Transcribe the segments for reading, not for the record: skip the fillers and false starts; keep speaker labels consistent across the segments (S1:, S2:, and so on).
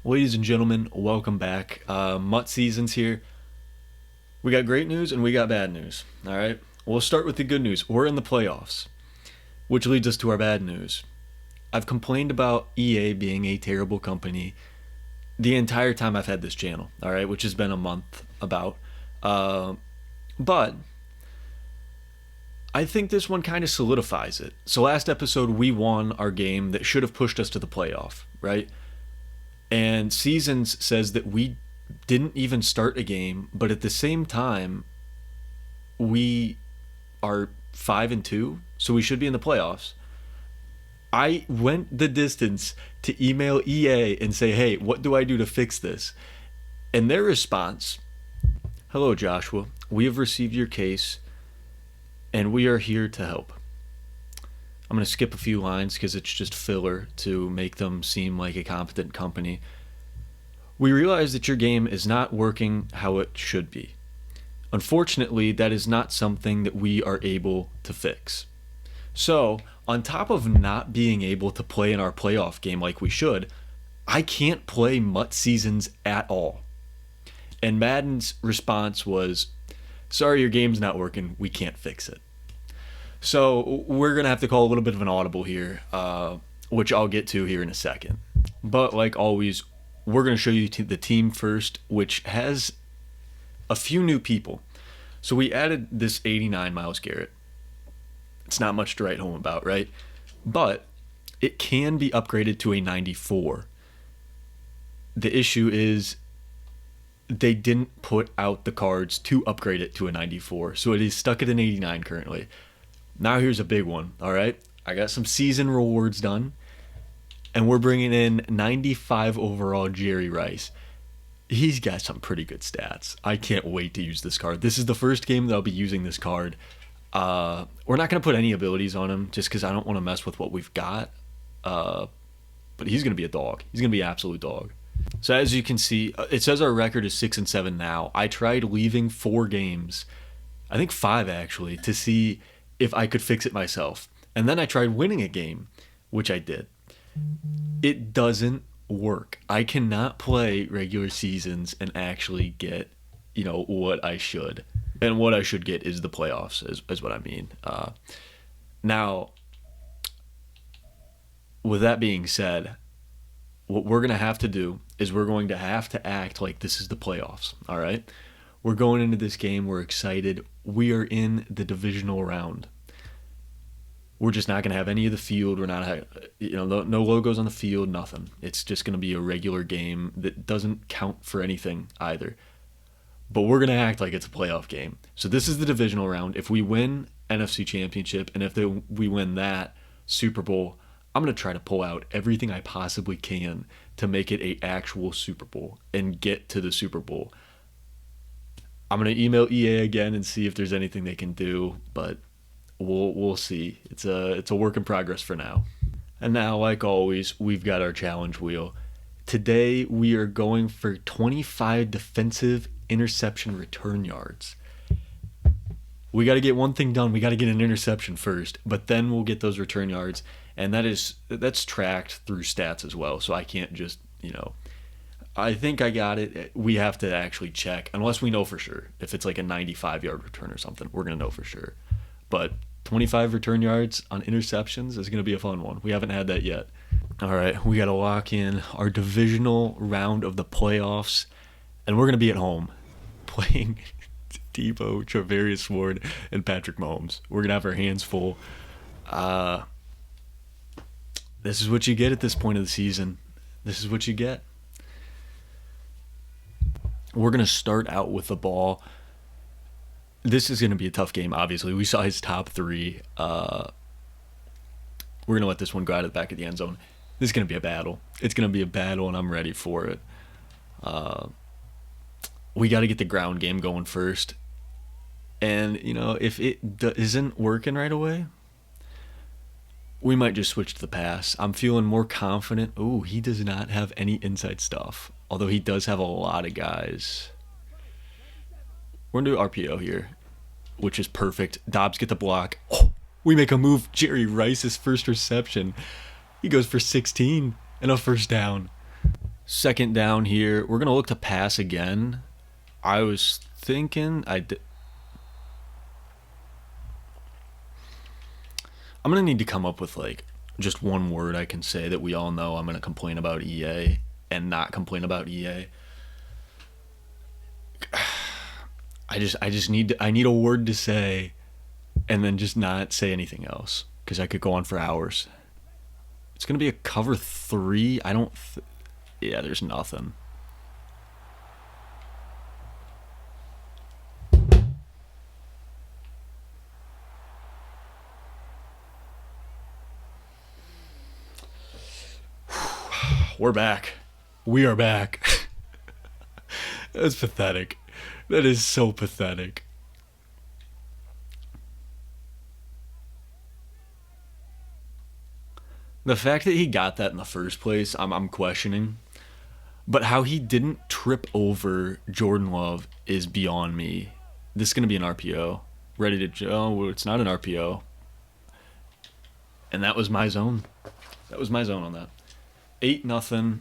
S1: Ladies and gentlemen, welcome back. MUT season's here. We got great news and we got bad news. All right. We'll start with the good news. We're in the playoffs, which leads us to our bad news. I've complained about EA being a terrible company the entire time I've had this channel. All right, which has been a month about. But I think this one kind of solidifies it. So last episode we won our game that should have pushed us to the playoff, right? And Seasons says that we didn't even start a game, but at the same time, we are 5-2, so we should be in the playoffs. I went the distance to email EA and say, hey, what do I do to fix this? And their response, hello, Joshua. We have received your case, and we are here to help. I'm going to skip a few lines because it's just filler to make them seem like a competent company. We realize that your game is not working how it should be. Unfortunately, that is not something that we are able to fix. So, on top of not being able to play in our playoff game like we should, I can't play MUT seasons at all. And Madden's response was, sorry, your game's not working. We can't fix it. So we're going to have to call a little bit of an audible here, which I'll get to here in a second. But like always, we're going to show you the team first, which has a few new people. So we added this 89 Myles Garrett. It's not much to write home about, right? But it can be upgraded to a 94. The issue is they didn't put out the cards to upgrade it to a 94. So it is stuck at an 89 currently. Now here's a big one, all right? I got some season rewards done, and we're bringing in 95 overall Jerry Rice. He's got some pretty good stats. I can't wait to use this card. This is the first game that I'll be using this card. We're not going to put any abilities on him just because I don't want to mess with what we've got. But he's going to be a dog. He's going to be an absolute dog. So as you can see, it says our record is 6-7 now. I tried leaving 4 games, I think 5 actually, to see if I could fix it myself. And then I tried winning a game, which I did. It doesn't work. I cannot play regular seasons and actually get, what I should. And what I should get is the playoffs, is what I mean. Now, with that being said, what we're going to have to do is we're going to have to act like this is the playoffs, all right? We're going into this game. We're excited. We are in the divisional round. We're just not going to have any of the field. We're not, no logos on the field, nothing. It's just going to be a regular game that doesn't count for anything either. But we're going to act like it's a playoff game. So this is the divisional round. If we win NFC Championship and if we win that Super Bowl, I'm going to try to pull out everything I possibly can to make it an actual Super Bowl and get to the Super Bowl. I'm going to email EA again and see if there's anything they can do, but we'll see. It's a work in progress for now. And now, like always, we've got our challenge wheel. Today, we are going for 25 defensive interception return yards. We got to get one thing done. We got to get an interception first, but then we'll get those return yards, and that's tracked through stats as well. So I can't just, I think I got it. We have to actually check, unless we know for sure. If it's like a 95-yard return or something, we're going to know for sure. But 25 return yards on interceptions is going to be a fun one. We haven't had that yet. All right, we got to lock in our divisional round of the playoffs, and we're going to be at home playing Debo, Travarius Ward, and Patrick Mahomes. We're going to have our hands full. This is what you get at this point of the season. This is what you get. We're going to start out with the ball. This is going to be a tough game, obviously. We saw his top 3. We're going to let this one go out of the back of the end zone. This is going to be a battle. It's going to be a battle, and I'm ready for it. We got to get the ground game going first. And, if it isn't working right away, we might just switch to the pass. I'm feeling more confident. Ooh, he does not have any inside stuff, although he does have a lot of guys. We're going to do RPO here, which is perfect. Dobbs get the block. Oh, we make a move. Jerry Rice's first reception. He goes for 16 and a first down. Second down here. We're going to look to pass again. I was thinking I'm going to need to come up with like just one word I can say that we all know I'm going to complain about EA and not complain about EA. I need a word to say and then just not say anything else because I could go on for hours. It's going to be a cover 3. Yeah, there's nothing. We're back. We are back. That's pathetic. That is so pathetic. The fact that he got that in the first place, I'm questioning. But how he didn't trip over Jordan Love is beyond me. This is going to be an RPO. Ready to... Oh, it's not an RPO. And that was my zone. That was my zone on that. 8-0.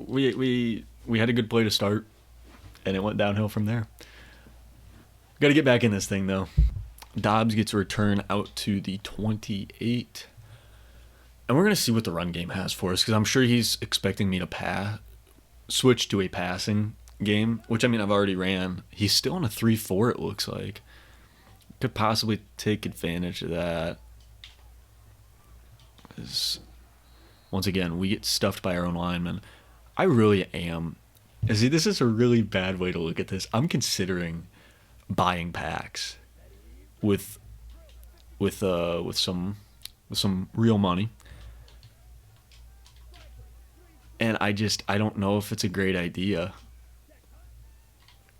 S1: We had a good play to start, and it went downhill from there. Got to get back in this thing, though. Dobbs gets a return out to the 28. And we're going to see what the run game has for us, because I'm sure he's expecting me to switch to a passing game, which, I mean, I've already ran. He's still on a 3-4, it looks like. Could possibly take advantage of that. Once again, we get stuffed by our own linemen. I really am. See, this is a really bad way to look at this. I'm considering buying packs with some real money. And I don't know if it's a great idea.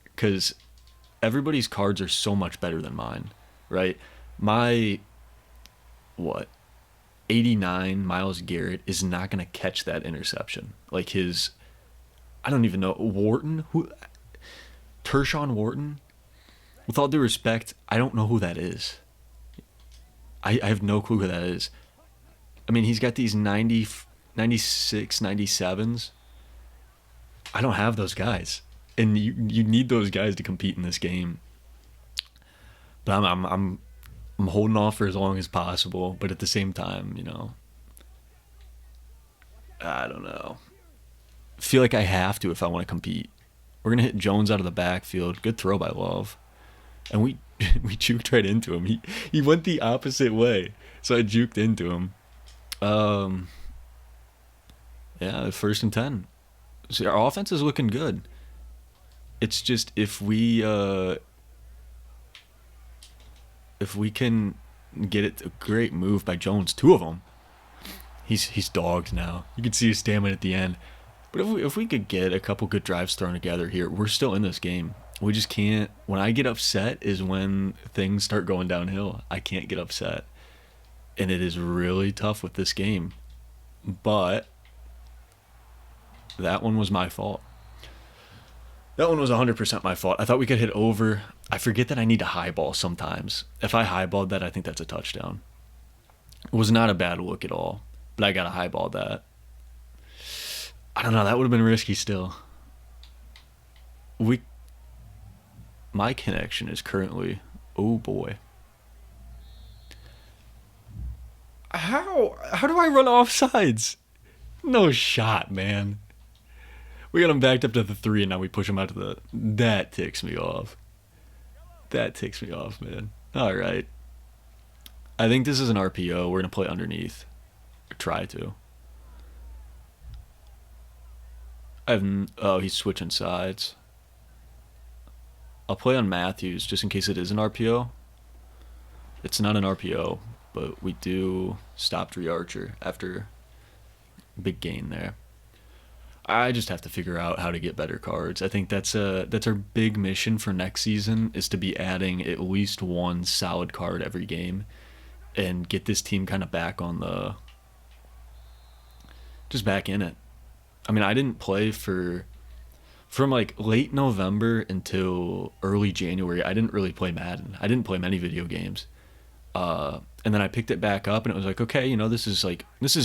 S1: Because everybody's cards are so much better than mine, right? My 89 Myles Garrett is not going to catch that interception. Like I don't even know, Tershawn Wharton? With all due respect, I don't know who that is. I have no clue who that is. I mean, he's got these 90, 96, 97s. I don't have those guys. And you need those guys to compete in this game. But I'm holding off for as long as possible, but at the same time, I don't know. Feel like I have to if I want to compete. We're gonna hit Jones out of the backfield. Good throw by Love, and we juked right into him. He went the opposite way, so I juked into him. Yeah, 1st and 10. See, our offense is looking good. It's just if we can get it, a great move by Jones, 2 of them. He's dogged now. You can see his stamina at the end. But if we could get a couple good drives thrown together here, we're still in this game. We just can't. When I get upset is when things start going downhill. I can't get upset. And it is really tough with this game. But that one was my fault. That one was 100% my fault. I thought we could hit over. I forget that I need to highball sometimes. If I highballed that, I think that's a touchdown. It was not a bad look at all, but I got to highball that. I don't know. That would have been risky still. My connection is currently... Oh, boy. How do I run offsides? No shot, man. We got him backed up to the 3, and now we push him out to the... That ticks me off. That ticks me off, man. All right. I think this is an RPO. We're going to play underneath. Or try to. He's switching sides. I'll play on Matthews just in case it is an RPO. It's not an RPO, but we do stop Dree Archer after big gain there. I just have to figure out how to get better cards. I think that's our big mission for next season, is to be adding at least one solid card every game and get this team kind of back on just back in it. I mean, I didn't play from like late November until early January. I didn't really play Madden. I didn't play many video games. And then I picked it back up, and it was like, okay, this is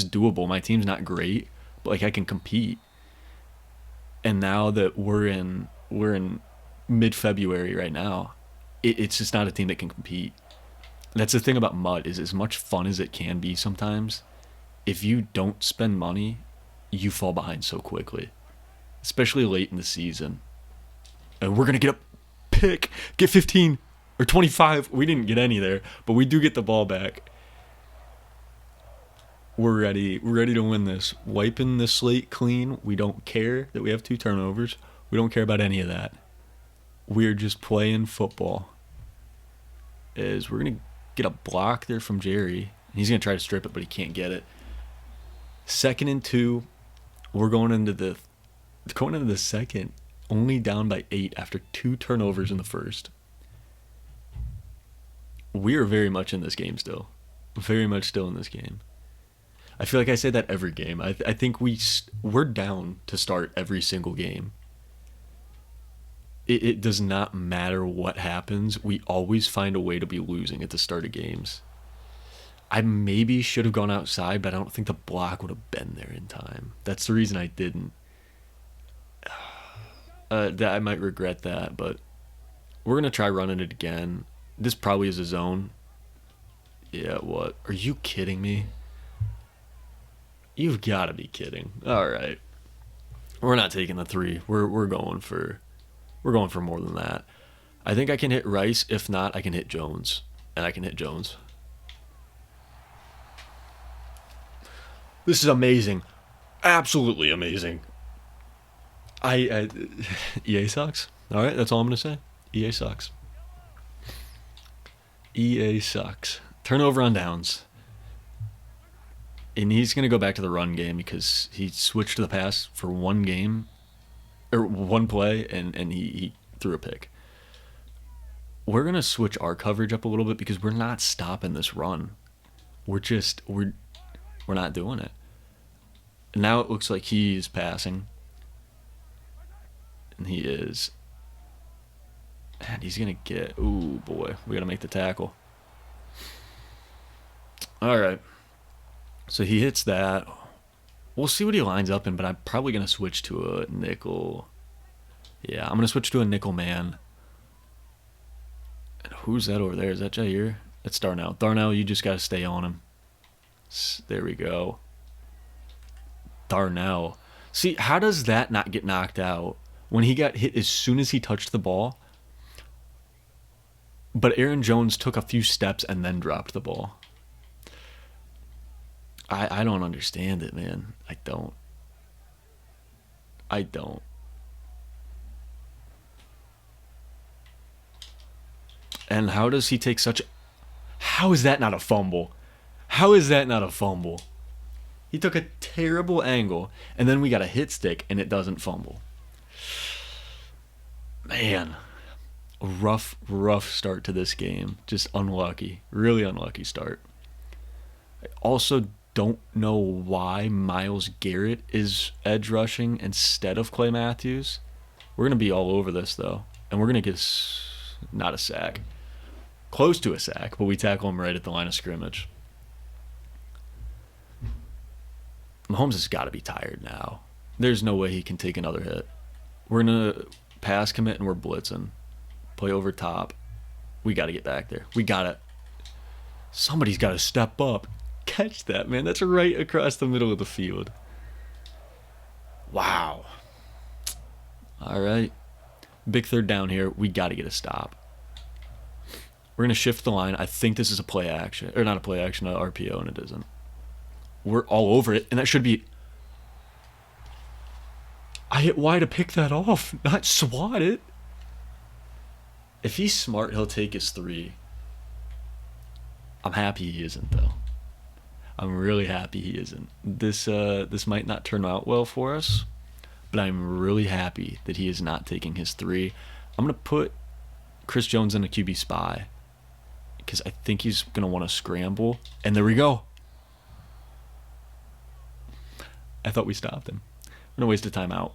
S1: doable. My team's not great, but like I can compete. And now that we're in mid-February right now, it's just not a team that can compete. That's the thing about MUT, is as much fun as it can be sometimes, if you don't spend money, you fall behind so quickly, especially late in the season. And we're going to get a pick, get 15 or 25. We didn't get any there, but we do get the ball back. We're ready. We're ready to win this. Wiping the slate clean. We don't care that we have 2 turnovers. We don't care about any of that. We're just playing football. We're going to get a block there from Jerry. He's going to try to strip it, but he can't get it. 2nd and 2. We're going into the second, only down by 8 after 2 turnovers in the first. We are very much in this game still. Very much still in this game. I feel like I say that every game. I think we're down to start every single game. It does not matter what happens. We always find a way to be losing at the start of games. I maybe should have gone outside, but I don't think the block would have been there in time. That's the reason I didn't. That I might regret that, but we're going to try running it again. This probably is a zone. Yeah, what? Are you kidding me? You've got to be kidding. All right. We're not taking the 3. We're going for more than that. I think I can hit Rice. If not, I can hit Jones. And I can hit Jones. This is amazing. Absolutely amazing. EA sucks. All right, that's all I'm going to say. EA sucks. EA sucks. Turnover on downs. And he's going to go back to the run game because he switched to the pass for one game, or one play, and he threw a pick. We're going to switch our coverage up a little bit because we're not stopping this run. We're not doing it. Now it looks like he's passing. And he is. And he's going to get... Ooh, boy. We got to make the tackle. All right. So he hits that. We'll see what he lines up in, but I'm probably going to switch to a nickel. Yeah, I'm going to switch to a nickel man. And who's that over there? Is that Jair? That's Darnell. Darnell, you just got to stay on him. There we go. Darnell. See, how does that not get knocked out? When he got hit as soon as he touched the ball. But Aaron Jones took a few steps and then dropped the ball. I don't understand it, man. I don't. And how does he take such... How is that not a fumble? How is that not a fumble? He took a terrible angle, and then we got a hit stick, and it doesn't fumble. Man. A rough start to this game. Just unlucky. Really unlucky start. I also don't know why Myles Garrett is edge rushing instead of Clay Matthews. We're going to be all over this, though. And we're going to get not a sack. Close to a sack, but we tackle him right at the line of scrimmage. Mahomes has got to be tired now. There's no way he can take another hit. We're going to pass commit and we're blitzing. Play over top. We got to get back there. We got to. Somebody's got to step up. Catch that, man. That's right across the middle of the field. Wow. All right. Big third down here. We got to get a stop. We're going to shift the line. I think this is a play action. Or not a play action, an RPO, and it isn't. We're all over it, and that should be... I hit Y to pick that off, not swat it. If he's smart, he'll take his 3. I'm happy he isn't, though. I'm really happy he isn't. This might not turn out well for us, but I'm really happy that he is not taking his 3. I'm going to put Chris Jones in a QB spy because I think he's going to want to scramble. And there we go. I thought we stopped him. I'm going to waste a timeout.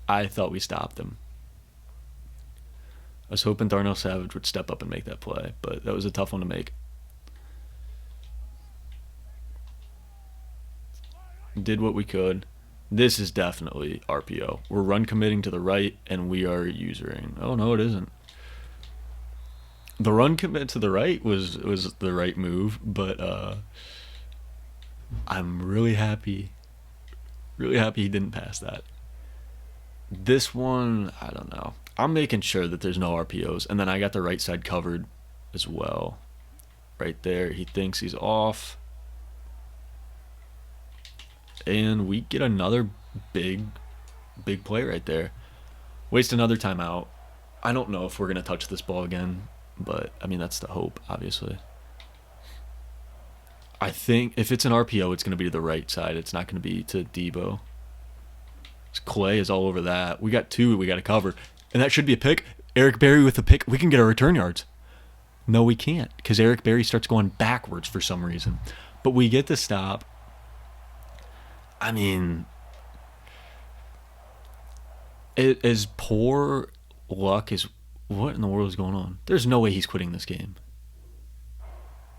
S1: I thought we stopped him. I was hoping Darnell Savage would step up and make that play, but that was a tough one to make. Did what we could. This is definitely RPO. We're run committing to the right, and we are usering. Oh no, it isn't. The run commit to the right was the right move, but I'm really happy he didn't pass that. This one, I don't know. I'm making sure that there's no RPOs, and then I got the right side covered as well. Right there, he thinks he's off. And we get another big play right there. Waste another timeout. I don't know if we're going to touch this ball again, but, I mean, that's the hope, obviously. I think if it's an RPO, it's going to be to the right side. It's not going to be to Debo. Clay is all over that. We got two we got to cover. And that should be a pick. Eric Berry with a pick. We can get our return yards. No, we can't, because Eric Berry starts going backwards for some reason. But we get the stop. I mean, as poor luck as what in the world is going on? There's no way he's quitting this game.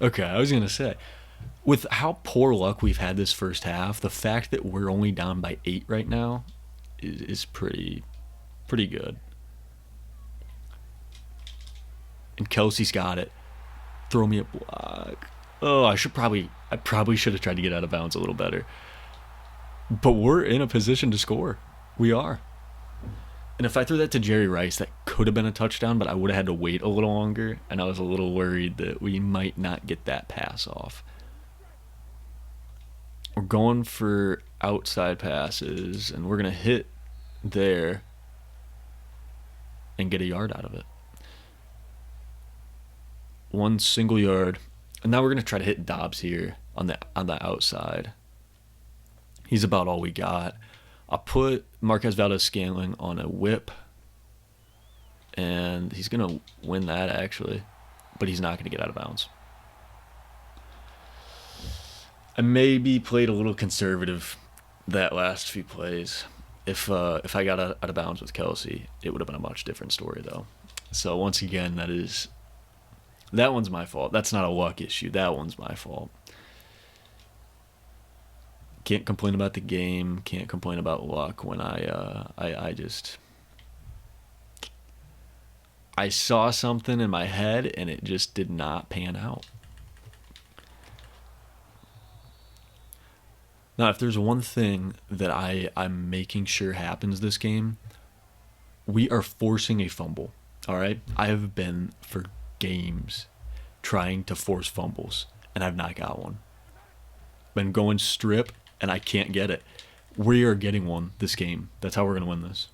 S1: Okay, I was going to say, with how poor luck we've had this first half, the fact that we're only down by 8 right now is pretty good. And Kelsey's got it. Throw me a block. Oh, I probably should have tried to get out of bounds a little better. But we're in a position to score. We are. And if I threw that to Jerry Rice, that could have been a touchdown, but I would have had to wait a little longer, and I was a little worried that we might not get that pass off. We're going for outside passes, and we're going to hit there and get a yard out of it. 1 single yard. And now we're going to try to hit Dobbs here on the outside. He's about all we got. I'll put Marquez Valdez-Scantling on a whip, and he's going to win that, actually, but he's not going to get out of bounds. I maybe played a little conservative that last few plays. If I got out of bounds with Kelsey, it would have been a much different story, though. So once again, that one's my fault. That's not a luck issue. That one's my fault. Can't complain about the game. Can't complain about luck when I saw something in my head and it just did not pan out. Now, if there's one thing that I'm making sure happens this game, we are forcing a fumble. All right? I have been for games trying to force fumbles, and I've not got one. Been going strip, and I can't get it. We are getting one this game. That's how we're going to win this.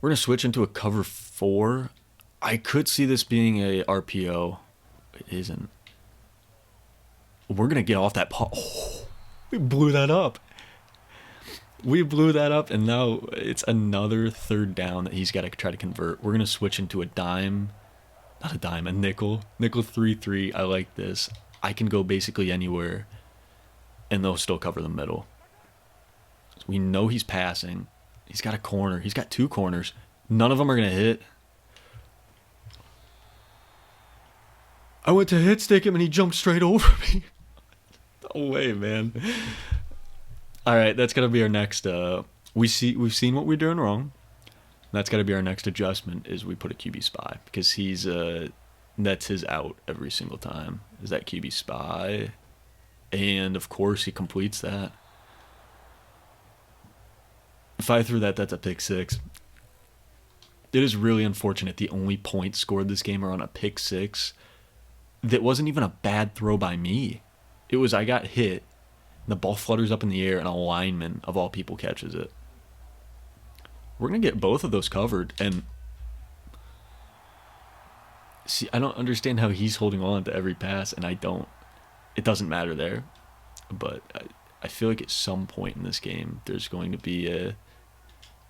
S1: We're going to switch into a cover 4. I could see this being a RPO. It isn't. We're going to get off that Oh, we blew that up. And now it's another third down that he's got to try to convert. We're going to switch into a nickel. Nickel 3-3. I like this. I can go basically anywhere, and they'll still cover the middle. We know he's passing. He's got a corner. He's got 2 corners. None of them are going to hit. I went to hit stick him, and he jumped straight over me. No way, man. All right, that's going to be our next. We've seen what we're doing wrong. That's got to be our next adjustment, is we put a QB spy, because that's his out every single time, is that QB spy. And, of course, he completes that. If I threw that, that's a pick 6. It is really unfortunate the only points scored this game are on a pick 6. That wasn't even a bad throw by me. It was I got hit, and the ball flutters up in the air, and a lineman, of all people, catches it. We're going to get both of those covered, and see, I don't understand how he's holding on to every pass, and I don't. It doesn't matter there, but I feel like at some point in this game, there's going to be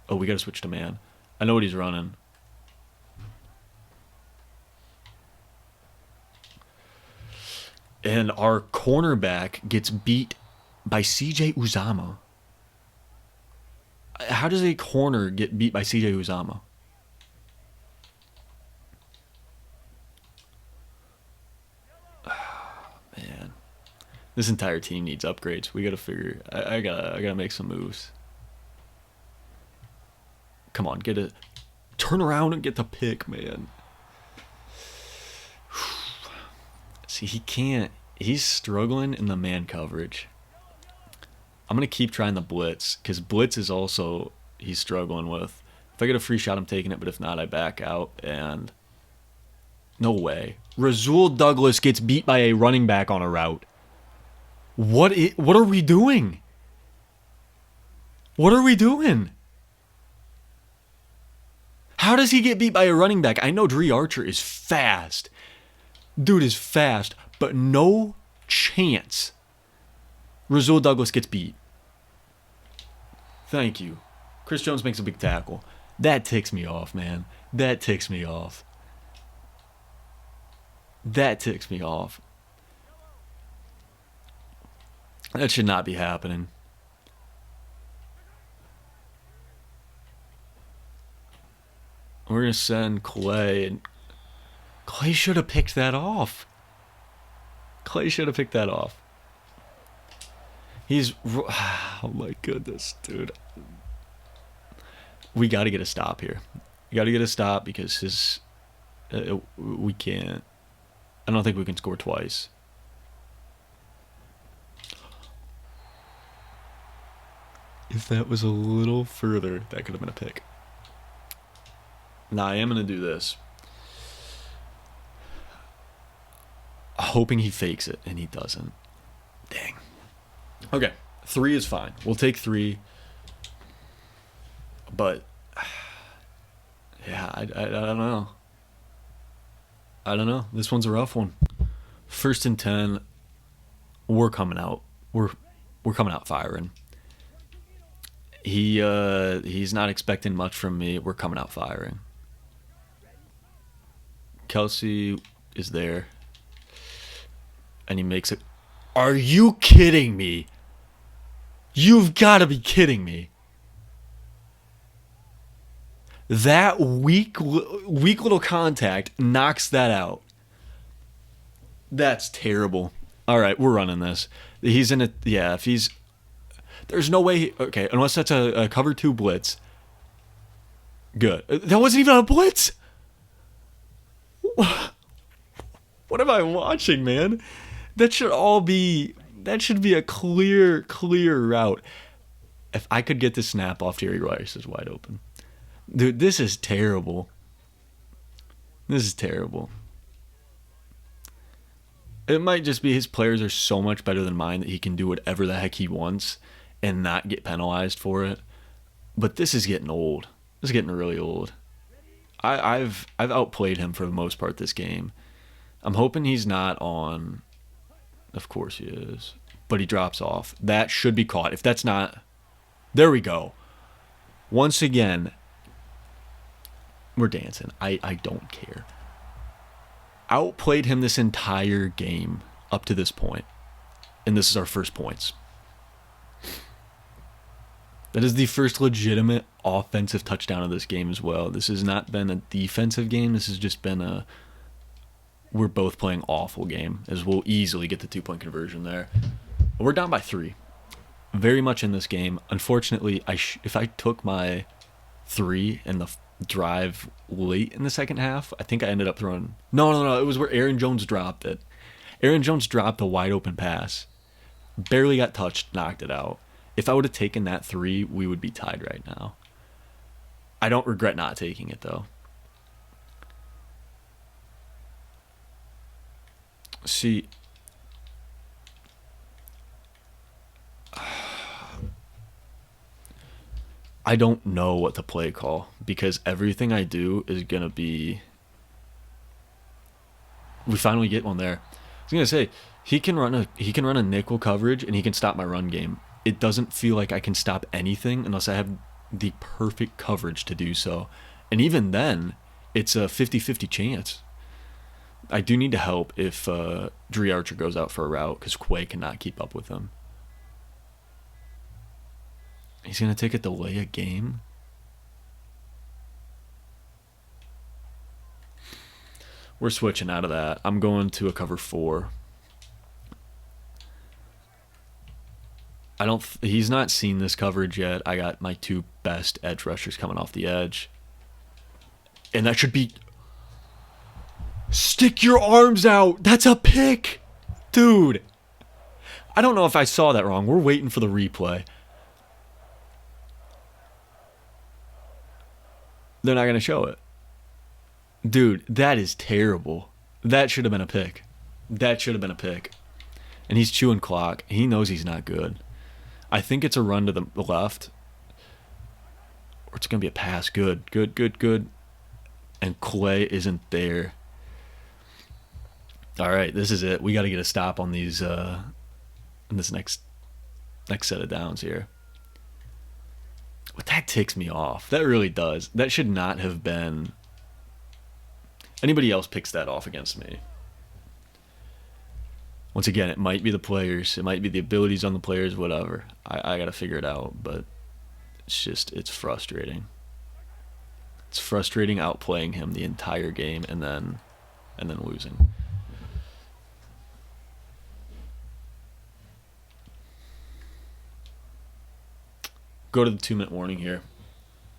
S1: we got to switch to man. I know what he's running. And our cornerback gets beat by CJ Uzama. How does a corner get beat by CJ Uzama? Man. This entire team needs upgrades. We gotta figure. I gotta make some moves. Come on, get it. Turn around and get the pick, man. See, he can't. He's struggling in the man coverage. I'm going to keep trying the blitz, because blitz is also, he's struggling with. If I get a free shot, I'm taking it, but if not, I back out, and no way. Rasul Douglas gets beat by a running back on a route. What are we doing? What are we doing? How does he get beat by a running back? I know Dre Archer is fast. Dude is fast, but no chance Rasul Douglas gets beat. Thank you. Chris Jones makes a big tackle. That ticks me off, man. That ticks me off. That ticks me off. That should not be happening. We're going to send Clay, and Clay should have picked that off. Clay should have picked that off. He's... Oh my goodness, dude. We got to get a stop here. We got to get a stop because his... we can't... I don't think we can score twice. If that was a little further, that could have been a pick. Now, I am going to do this. Hoping he fakes it, and he doesn't. Dang. Okay, 3 is fine. We'll take 3. But, yeah, I don't know. I don't know. This one's a rough one. 1st and 10. We're coming out. We're coming out firing. He's not expecting much from me. We're coming out firing. Kelsey is there. And he makes it. Are you kidding me? You've got to be kidding me. That weak little contact knocks that out. That's terrible. All right, we're running this. He's in it. Yeah, if he's... There's no way... Okay, unless that's a cover 2 blitz. Good. That wasn't even a blitz? What am I watching, man? That should all be... That should be a clear route. If I could get the snap off, Jerry Rice is wide open. Dude, this is terrible. This is terrible. It might just be his players are so much better than mine that he can do whatever the heck he wants and not get penalized for it. But this is getting old. This is getting really old. I've outplayed him for the most part this game. I'm hoping he's not on... Of course he is. But he drops off. That should be caught. If that's not... There we go. Once again, we're dancing. I don't care. Outplayed him this entire game up to this point. And this is our first points. That is the first legitimate offensive touchdown of this game as well. This has not been a defensive game. This has just been a... We're both playing awful game, as we'll easily get the 2-point conversion there. We're down by 3. Very much in this game. Unfortunately, if I took my 3 in the drive late in the second half, I think I ended up throwing... No. It was where Aaron Jones dropped it. Aaron Jones dropped a wide open pass. Barely got touched, knocked it out. If I would have taken that 3, we would be tied right now. I don't regret not taking it, though. See, I don't know what to play call because everything I do is going to be... We finally get one there. I was going to say, he can run a nickel coverage and he can stop my run game. It doesn't feel like I can stop anything unless I have the perfect coverage to do so. And even then, it's a 50-50 chance. I do need to help if Dre Archer goes out for a route because Quay cannot keep up with him. He's going to take a delay a game. We're switching out of that. I'm going to a cover 4. I don't. He's not seen this coverage yet. I got my two best edge rushers coming off the edge, and that should be. Stick your arms out. That's a pick, dude. I don't know if I saw that wrong. We're waiting for the replay. They're not gonna show it, dude. That is terrible. That should have been a pick. That should have been a pick. And he's chewing clock. He knows he's not good. I think it's a run to the left. Or it's going to be a pass. Good, good, good, good. And Clay isn't there. All right, this is it. We got to get a stop on these, in this next set of downs here. But that ticks me off. That really does. That should not have been. Anybody else picks that off against me. Once again, it might be the players. It might be the abilities on the players, whatever. I got to figure it out, but it's frustrating. It's frustrating outplaying him the entire game and then losing. Go to the 2-minute warning here.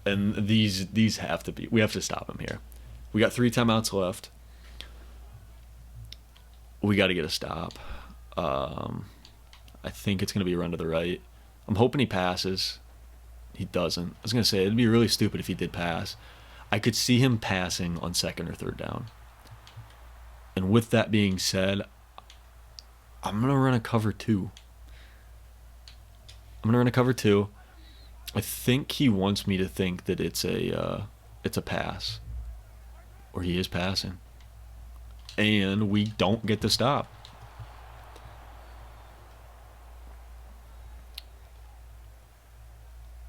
S1: And these have to be. We have to stop him here. We got 3 timeouts left. We got to get a stop. I think it's going to be a run to the right. I'm hoping he passes. He doesn't. I was going to say, it'd be really stupid if he did pass. I could see him passing on 2nd or 3rd down. And with that being said, I'm going to run a cover 2. I think he wants me to think that it's a pass. Or he is passing. And we don't get the stop.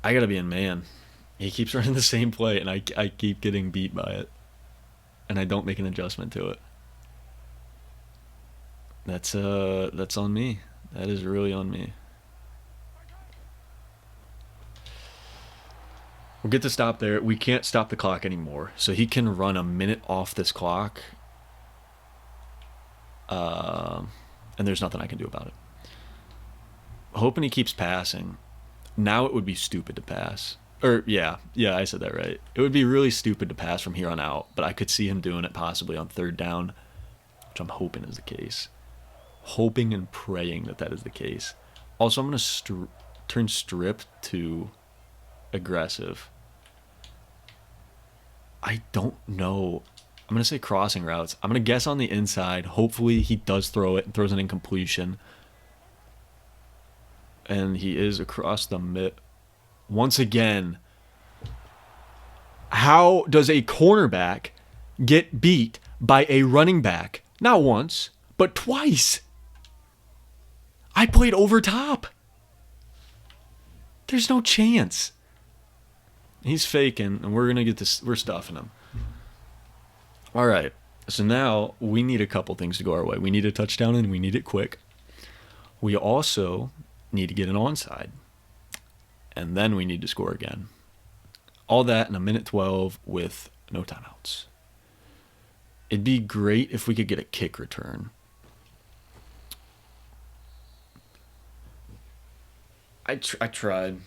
S1: I gotta be in man. He keeps running the same play, and I keep getting beat by it. And I don't make an adjustment to it. That's on me. That is really on me. We'll get the stop there. We can't stop the clock anymore. So he can run a minute off this clock. And there's nothing I can do about it. Hoping he keeps passing. Now it would be stupid to pass. Or, yeah, I said that right. It would be really stupid to pass from here on out, but I could see him doing it possibly on 3rd down, which I'm hoping is the case. Hoping and praying that is the case. Also, I'm going to turn strip to aggressive. I don't know. I'm going to say crossing routes. I'm going to guess on the inside. Hopefully he does throw it and throws an incompletion. And he is across the mid. Once again, how does a cornerback get beat by a running back? Not once, but twice. I played over top. There's no chance. He's faking, and we're going to get this. We're stuffing him. All right. So now we need a couple things to go our way. We need a touchdown, and we need it quick. We also need to get an onside. And then we need to score again. All that in a minute 12 with no timeouts. It'd be great if we could get a kick return. I tried.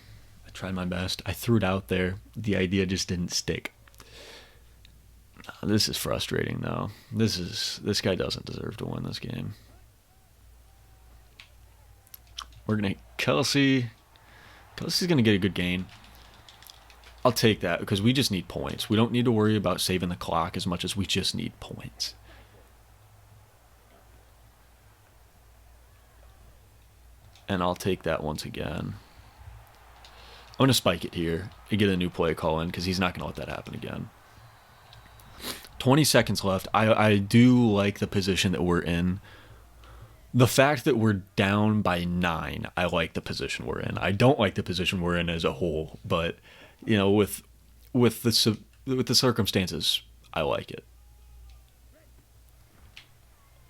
S1: I tried my best. I threw it out there. The idea just didn't stick. This is frustrating, though. This guy doesn't deserve to win this game. We're going to Kelsey's going to get a good gain. I'll take that because we just need points. We don't need to worry about saving the clock as much as we just need points. And I'll take that once again. I'm going to spike it here and get a new play call in because he's not going to let that happen again. 20 seconds left. I do like the position that we're in. The fact that we're down by 9, I like the position we're in. I don't like the position we're in as a whole, but you know, with the circumstances, I like it.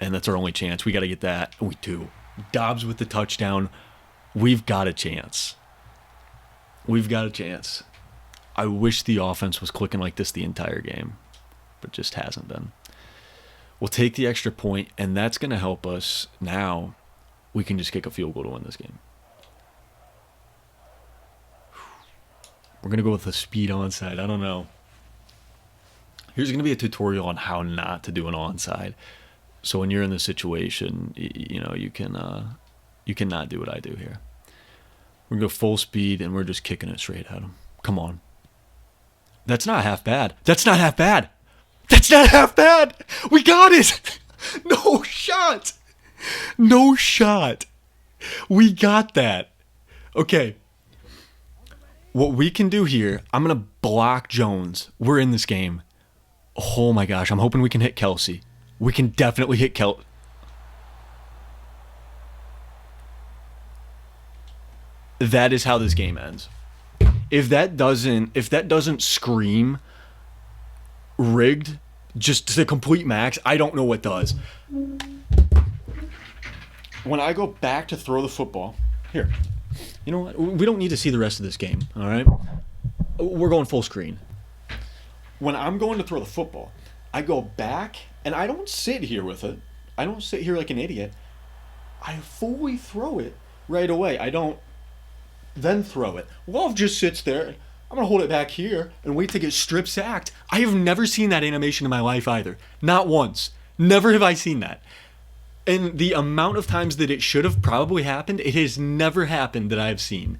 S1: And that's our only chance. We got to get that. We do. Dobbs with the touchdown. We've got a chance. We've got a chance. I wish the offense was clicking like this the entire game, but just hasn't been. We'll take the extra point, and that's going to help us. Now we can just kick a field goal to win this game. We're going to go with a speed onside. I don't know. Here's going to be a tutorial on how not to do an onside. So when you're in this situation, you know, you cannot do what I do here. We're going to go full speed, and we're just kicking it straight at him. Come on. That's not half bad. That's not half bad. That's not half bad. We got it. No shot. No shot. We got that. Okay. What we can do here, I'm going to block Jones. We're in this game. Oh my gosh, I'm hoping we can hit Kelsey. We can definitely hit Kelsey. That is how this game ends. If that doesn't scream rigged just to the complete max, I don't know what does. When I go back to throw the football, here, you know what? We don't need to see the rest of this game, all right? We're going full screen. When I'm going to throw the football, I go back, and I don't sit here with it. I don't sit here like an idiot. I fully throw it right away. I don't then throw it. Love just sits there. I'm going to hold it back here and wait to get strip sacked. I have never seen that animation in my life either. Not once. Never have I seen that. And the amount of times that it should have probably happened, it has never happened that I've seen.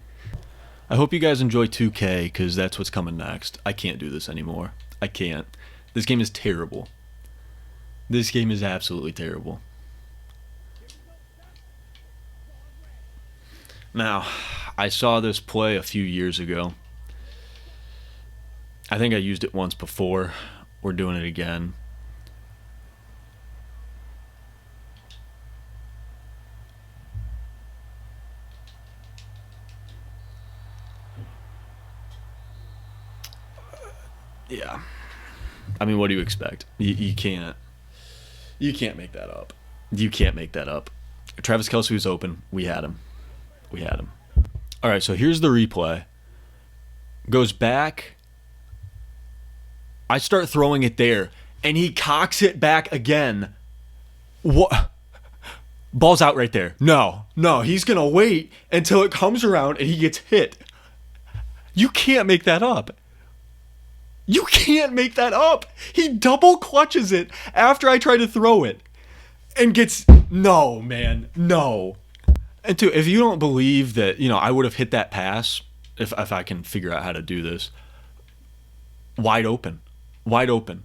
S1: I hope you guys enjoy 2K, because that's what's coming next. I can't do this anymore. I can't. This game is terrible. This game is absolutely terrible. Now, I saw this play a few years ago. I think I used it once before. We're doing it again. Yeah. I mean, what do you expect? You can't make that up. You can't make that up. Travis Kelce was open. We had him. We had him. All right, so here's the replay. Goes back. I start throwing it there, and he cocks it back again. What? Ball's out right there. No, he's going to wait until it comes around and he gets hit. You can't make that up. You can't make that up. He double clutches it after I try to throw it and gets... No, man. No. And two, if you don't believe that, you know, I would have hit that pass, if I can figure out how to do this, wide open. Wide open.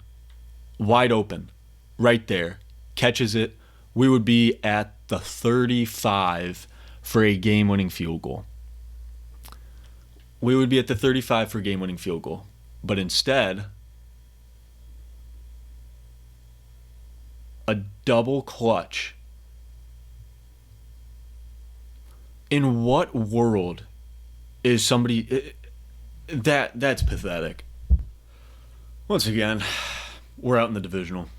S1: Wide open. Right there. Catches it. We would be at the 35 for a game-winning field goal. We would be at the 35 for a game-winning field goal. But instead, a double clutch. In what world is somebody... That's pathetic. Once again, we're out in the divisional.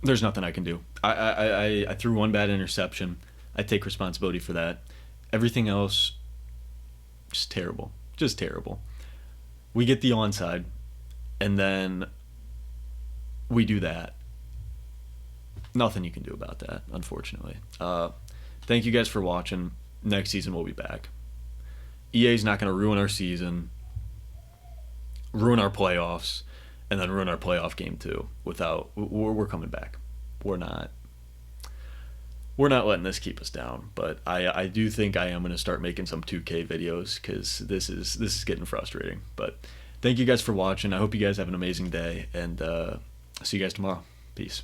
S1: There's nothing I can do. I threw one bad interception. I take responsibility for that. Everything else, just terrible. Just terrible. We get the onside, and then we do that. Nothing you can do about that, unfortunately. Thank you guys for watching. Next season we'll be back. EA's not going to ruin our season, ruin our playoffs, and then ruin our playoff game too. We're coming back. We're not letting this keep us down. But I do think I am going to start making some 2K videos, because this is getting frustrating. But thank you guys for watching. I hope you guys have an amazing day, and see you guys tomorrow. Peace.